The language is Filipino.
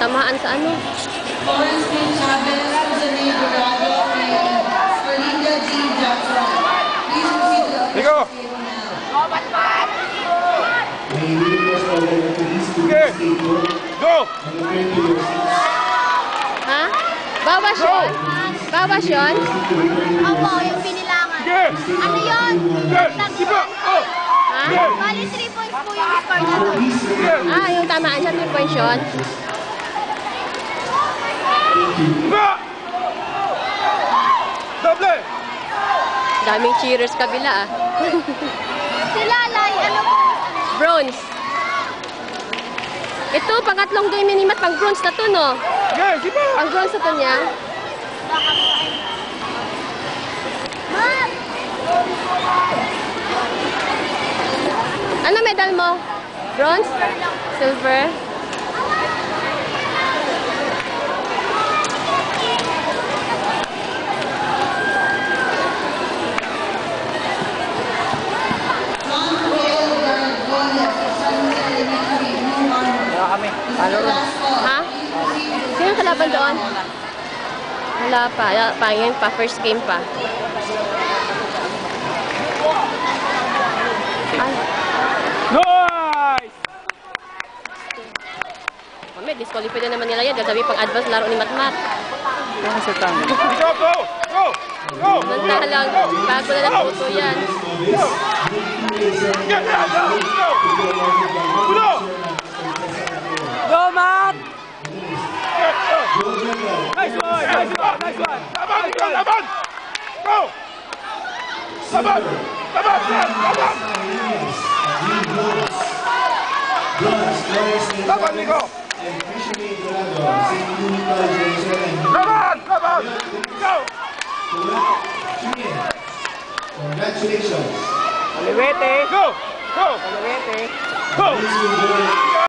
tamaan sa ano. Nico! Okay. Go! Ha? Bawas yun? Bawas yun? Opo, yung pinilangan. Okay. Ano yun? Diba? Oh! Ha? Bali 3 points po yung score na to. Ah, yung tamaan siya, 3 points yun. Diba? Doble! Daming cheerers kabila ah. Sila, Lai, ano po? Bronze. Ito, pangatlong game ni Mat, pang bronze na to, no? Okay, diba? Pang bronze na to niya. Ma'am! Ano medal mo? Bronze? Silver? Kami. Ano ron? Ha? Sino kalaban doon? Wala pa. Yun pa. First game pa. Ay. Nice! Mami, disqualify na naman nila yan. Dahil sabi pang advance laro ni Matmat. Yung sa tango. Go, go! Go! Go! Nanta lang. Bago na lang puto yan. Go! Get down! Go! Go! Go, Matt! Nice one! Nice one! Nice one! Laban! Laban! Go! Laban! Laban! Laban! Laban, Nico! Laban! Laban! Go! Congratulations. Kaliwete! Go! Go! Kaliwete! Go!